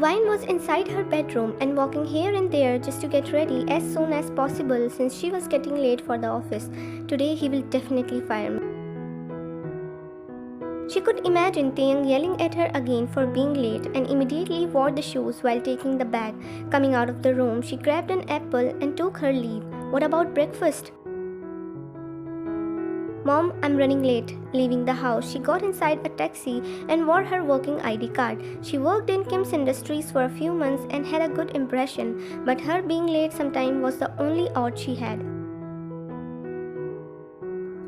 Vine was inside her bedroom and walking here and there just to get ready as soon as possible since she was getting late for the office. Today he will definitely fire me. She could imagine Taehyung yelling at her again for being late and immediately wore the shoes while taking the bag. Coming out of the room, she grabbed an apple and took her leave. What about breakfast? Mom, I'm running late. Leaving the house, she got inside a taxi and wore her working ID card. She worked in Kim's Industries for a few months and had a good impression, but her being late sometime was the only odd she had.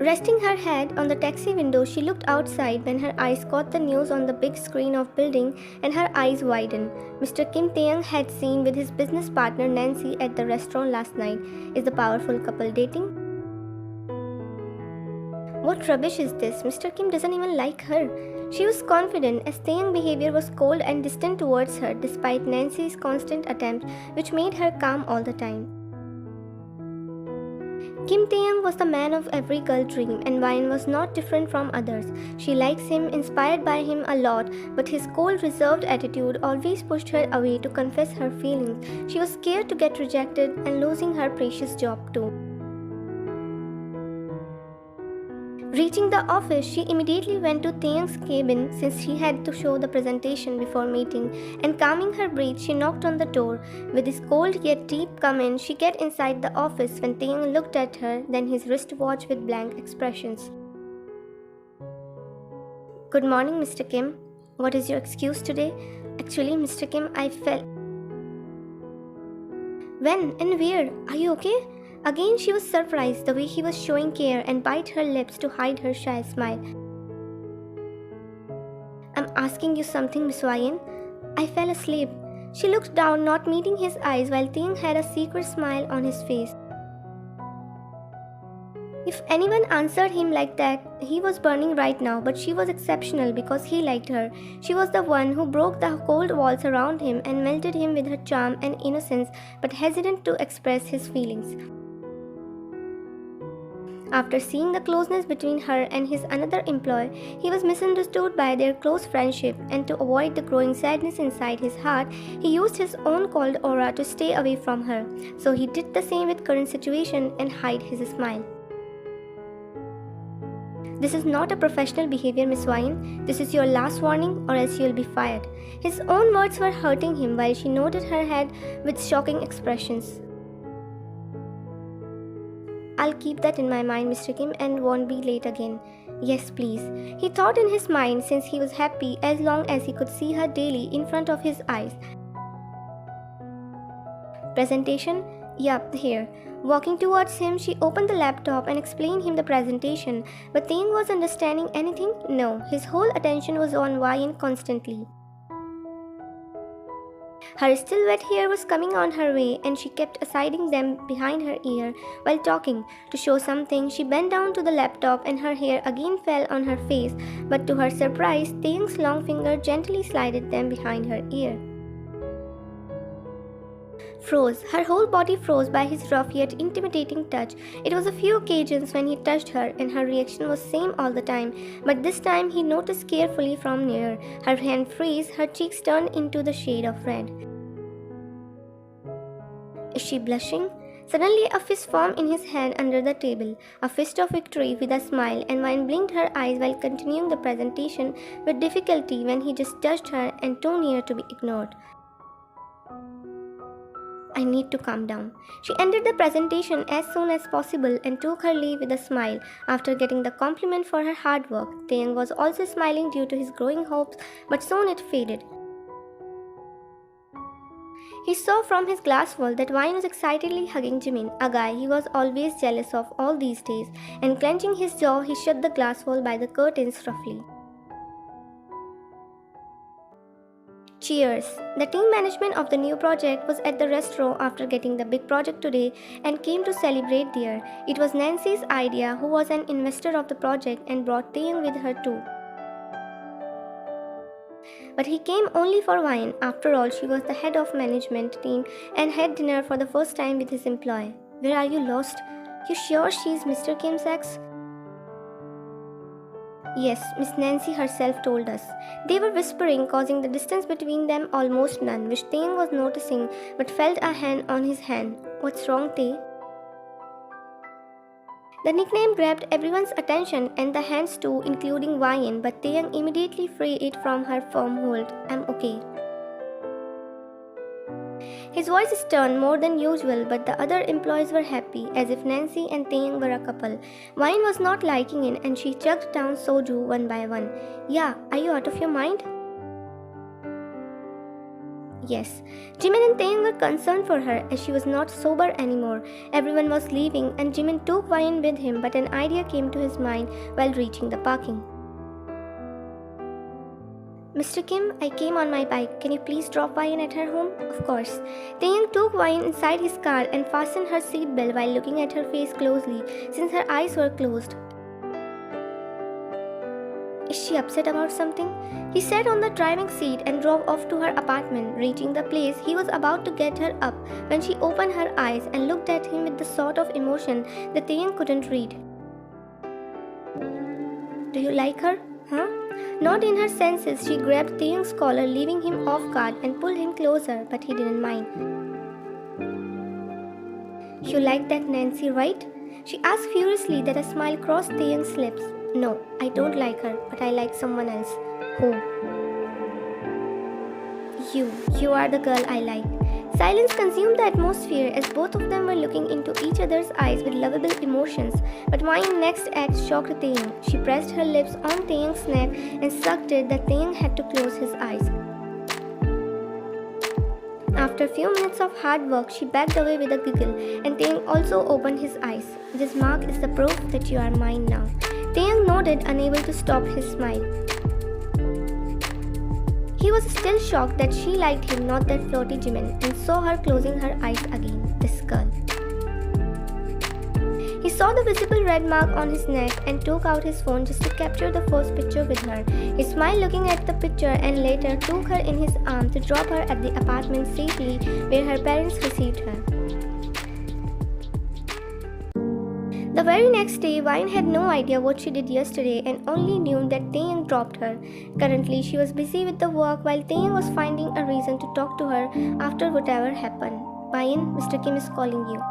Resting her head on the taxi window, she looked outside when her eyes caught the news on the big screen of building and her eyes widened. Mr. Kim Taehyung had seen with his business partner Nancy at the restaurant last night. Is the powerful couple dating? What rubbish is this? Mr. Kim doesn't even like her. She was confident as Taehyung's behavior was cold and distant towards her despite Nancy's constant attempt, which made her calm all the time. Kim Taehyung was the man of every girl's dream and Vine was not different from others. She likes him, inspired by him a lot, but his cold, reserved attitude always pushed her away to confess her feelings. She was scared to get rejected and losing her precious job too. Reaching the office, she immediately went to Taehyung's cabin since she had to show the presentation before meeting, and calming her breath, she knocked on the door. With his cold yet deep comment, she get inside the office when Taehyung looked at her, then his wristwatch with blank expressions. Good morning, Mr. Kim. What is your excuse today? Actually, Mr. Kim, I fell. When and where? Are you okay? Again, she was surprised the way he was showing care and bit her lips to hide her shy smile. I'm asking you something, Miss Vine. I fell asleep. She looked down, not meeting his eyes, while Taehyung had a secret smile on his face. If anyone answered him like that, he was burning right now, but she was exceptional because he liked her. She was the one who broke the cold walls around him and melted him with her charm and innocence, but hesitant to express his feelings. After seeing the closeness between her and his another employee, he was misunderstood by their close friendship, and to avoid the growing sadness inside his heart, he used his own cold aura to stay away from her. So he did the same with current situation and hide his smile. This is not a professional behavior, Miss Vine. This is your last warning or else you will be fired. His own words were hurting him while she nodded her head with shocking expressions. I'll keep that in my mind, Mr. Kim, and won't be late again. Yes, please. He thought in his mind since he was happy as long as he could see her daily in front of his eyes. Presentation? Yup, here. Walking towards him, she opened the laptop and explained him the presentation, but Taehyung was understanding anything? No, his whole attention was on Vine constantly. Her still wet hair was coming on her way and she kept siding them behind her ear while talking. To show something, she bent down to the laptop and her hair again fell on her face, but to her surprise, Taehyung's long finger gently slided them behind her ear. Froze. Her whole body froze by his rough yet intimidating touch. It was a few occasions when he touched her and her reaction was same all the time, but this time he noticed carefully from near. Her hand freeze, her cheeks turned into the shade of red. Is she blushing? Suddenly a fist formed in his hand under the table, a fist of victory with a smile, and Vine blinked her eyes while continuing the presentation with difficulty when he just touched her and too near to be ignored. I need to calm down. She ended the presentation as soon as possible and took her leave with a smile after getting the compliment for her hard work. Taehyung was also smiling due to his growing hopes, but soon it faded. He saw from his glass wall that Vine was excitedly hugging Jimin, a guy he was always jealous of all these days, and clenching his jaw, he shut the glass wall by the curtains roughly. Cheers! The team management of the new project was at the restaurant after getting the big project today and came to celebrate there. It was Nancy's idea, who was an investor of the project and brought Taehyung with her too. But he came only for Vine. After all, she was the head of management team and had dinner for the first time with his employee. Where are you lost? You sure she's Mr. Kim's ex? Yes, Miss Nancy herself told us. They were whispering, causing the distance between them almost none, which Taehyung was noticing but felt a hand on his hand. What's wrong, Tae? The nickname grabbed everyone's attention and the hands too, including Wyan, but Taehyung immediately freed it from her firm hold. I'm okay. His voice stern more than usual, but the other employees were happy, as if Nancy and Taehyung were a couple. Wyan was not liking it and she chugged down soju one by one. Yeah, are you out of your mind? Yes. Jimin and Taehyung were concerned for her as she was not sober anymore. Everyone was leaving and Jimin took Wyan with him, but an idea came to his mind while reaching the parking. Mr. Kim, I came on my bike. Can you please drop Wyan at her home? Of course. Taehyung took Wyan inside his car and fastened her seatbelt while looking at her face closely, since her eyes were closed. Is she upset about something? He sat on the driving seat and drove off to her apartment. Reaching the place, he was about to get her up when she opened her eyes and looked at him with the sort of emotion that Taehyung couldn't read. Do you like her? Huh? Not in her senses, she grabbed Taehyung's collar, leaving him off guard, and pulled him closer, but he didn't mind. You like that Nancy, right? She asked furiously that a smile crossed Taehyung's lips. No, I don't like her, but I like someone else. Who? You are the girl I like. Silence consumed the atmosphere as both of them were looking into each other's eyes with lovable emotions. But Wyan's next act shocked Taehyung. She pressed her lips on Taehyung's neck and sucked it that Taehyung had to close his eyes. After a few minutes of hard work, she backed away with a giggle, and Taehyung also opened his eyes. This mark is the proof that you are mine now. Taehyung nodded, unable to stop his smile. He was still shocked that she liked him, not that flirty Jimin, and saw her closing her eyes again. This girl. He saw the visible red mark on his neck and took out his phone just to capture the first picture with her. He smiled looking at the picture and later took her in his arm to drop her at the apartment safely where her parents received her. The very next day, Wyan had no idea what she did yesterday and only knew that Taehyung dropped her. Currently, she was busy with the work while Taehyung was finding a reason to talk to her after whatever happened. Wyan, Mr. Kim is calling you.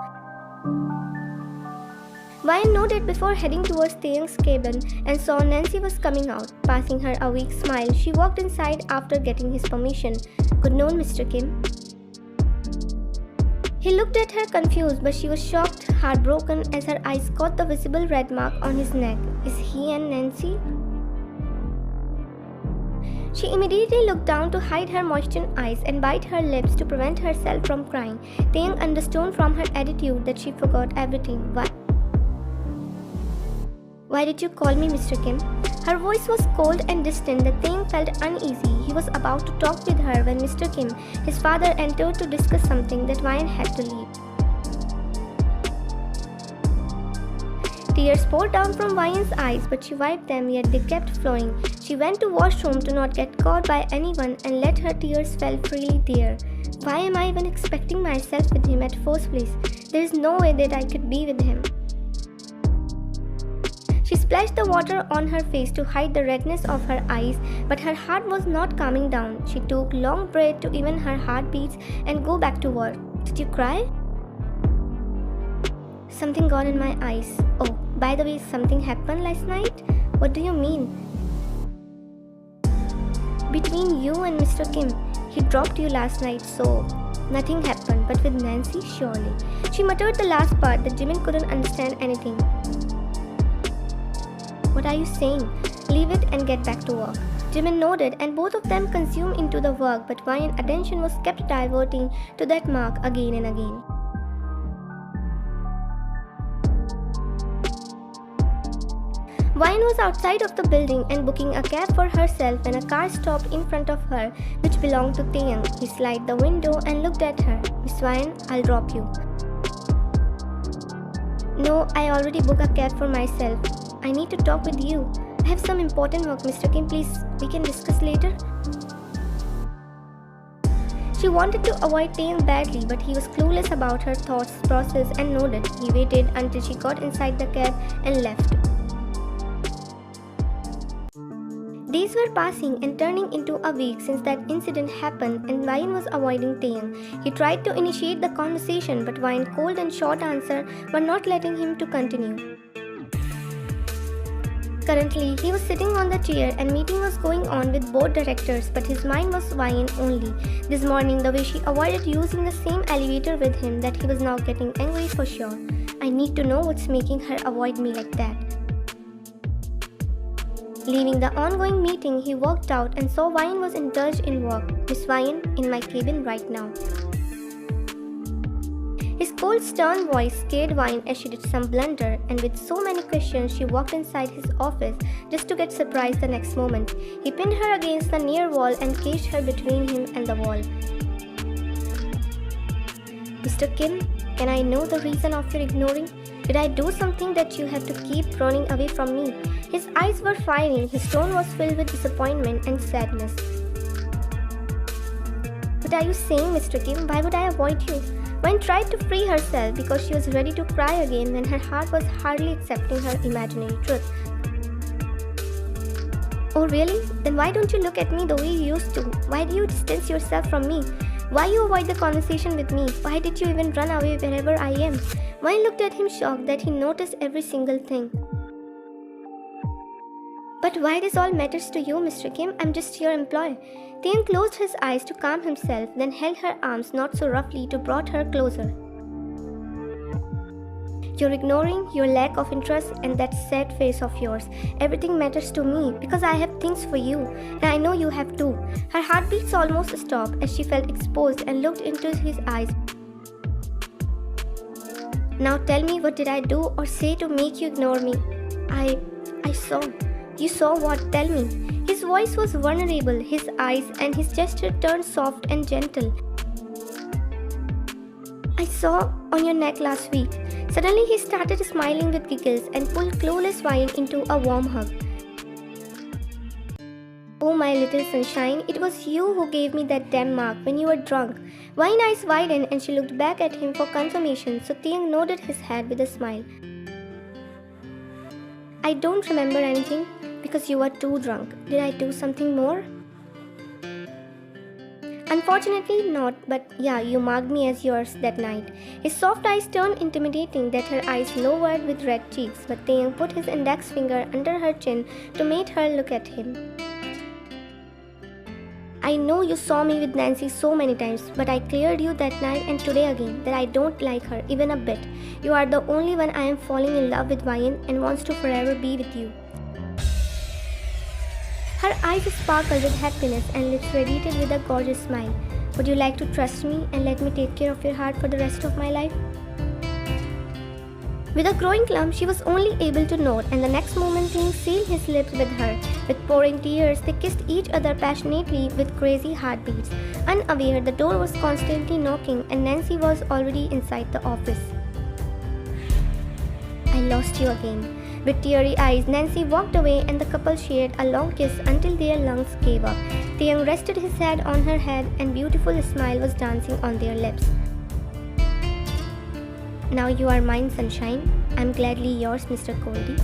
Wyan nodded before heading towards Taehyung's cabin and saw Nancy was coming out. Passing her a weak smile, she walked inside after getting his permission. Good noon, Mr. Kim. He looked at her confused, but she was shocked, heartbroken as her eyes caught the visible red mark on his neck. Is he and Nancy? She immediately looked down to hide her moistened eyes and bite her lips to prevent herself from crying. Taehyung understood from her attitude that she forgot everything. Why did you call me, Mr. Kim? Her voice was cold and distant that Taehyung felt uneasy. He was about to talk with her when Mr. Kim, his father, entered to discuss something that Wyan had to leave. Tears poured down from Wyan's eyes, but she wiped them, yet they kept flowing. She went to washroom to not get caught by anyone and let her tears fall freely there. Why am I even expecting myself with him at first place? There is no way that I could be with him. She splashed the water on her face to hide the redness of her eyes, but her heart was not calming down. She took long breaths to even her heartbeats and go back to work. Did you cry? Something got in my eyes. Oh, by the way, something happened last night? What do you mean? Between you and Mr. Kim, he dropped you last night, so nothing happened, but with Nancy, surely. She muttered the last part that Jimin couldn't understand anything. What are you saying? Leave it and get back to work. Jimin nodded and both of them consumed into the work, but Wyan's attention was kept diverting to that mark again and again. Wyan was outside of the building and booking a cab for herself when a car stopped in front of her, which belonged to Taehyung. He slid the window and looked at her. Miss Wyan, I'll drop you. No, I already booked a cab for myself. I need to talk with you. I have some important work, Mr. Kim. Please, we can discuss later. She wanted to avoid Taehyung badly, but he was clueless about her thoughts process and nodded. He waited until she got inside the cab and left. Days were passing and turning into a week since that incident happened, and Wayne was avoiding Taehyung. He tried to initiate the conversation, but Wayne's cold and short answer were not letting him to continue. Currently, he was sitting on the chair and meeting was going on with both directors, but his mind was Wayne only. This morning, the way she avoided using the same elevator with him, that he was now getting angry for sure. I need to know what's making her avoid me like that. Leaving the ongoing meeting, he walked out and saw Wayne was indulged in work. Miss Wayne, in my cabin right now. His cold, stern voice scared Wayne as she did some blunder, and with so many questions, she walked inside his office just to get surprised the next moment. He pinned her against the near wall and caged her between him and the wall. Mr. Kim, can I know the reason of your ignoring? Did I do something that you have to keep running away from me? His eyes were fiery, his tone was filled with disappointment and sadness. What are you saying, Mr. Kim? Why would I avoid you? Wayne tried to free herself because she was ready to cry again when her heart was hardly accepting her imaginary truth. Oh really? Then why don't you look at me the way you used to? Why do you distance yourself from me? Why you avoid the conversation with me? Why did you even run away wherever I am? Wayne looked at him shocked that he noticed every single thing. But why this all matters to you, Mr. Kim? I'm just your employee. Taehyung closed his eyes to calm himself, then held her arms not so roughly to brought her closer. You're ignoring your lack of interest and that sad face of yours. Everything matters to me because I have things for you, and I know you have too. Her heartbeats almost stopped as she felt exposed and looked into his eyes. Now tell me, what did I do or say to make you ignore me? I saw. You saw what? Tell me. His voice was vulnerable, his eyes and his gesture turned soft and gentle. I saw on your neck last week. Suddenly he started smiling with giggles and pulled clueless Wayne into a warm hug. Oh my little sunshine, it was you who gave me that damn mark when you were drunk. Wayne's eyes widened and she looked back at him for confirmation, so Taehyung nodded his head with a smile. I don't remember anything because you were too drunk. Did I do something more? Unfortunately not, but yeah, you marked me as yours that night. His soft eyes turned intimidating that her eyes lowered with red cheeks, but Taehyung put his index finger under her chin to make her look at him. I know you saw me with Nancy so many times, but I cleared you that night and today again that I don't like her even a bit. You are the only one I am falling in love with, Wayne, and wants to forever be with you. Her eyes sparkled with happiness and lips radiated with a gorgeous smile. Would you like to trust me and let me take care of your heart for the rest of my life? With a growing clump, she was only able to nod, and the next moment Taehyung sealed his lips with her. With pouring tears, they kissed each other passionately with crazy heartbeats. Unaware, the door was constantly knocking and Nancy was already inside the office. I lost you again. With teary eyes, Nancy walked away and the couple shared a long kiss until their lungs gave up. Taehyung rested his head on her head and beautiful smile was dancing on their lips. Now you are mine, sunshine. I'm gladly yours, Mr. Goldie.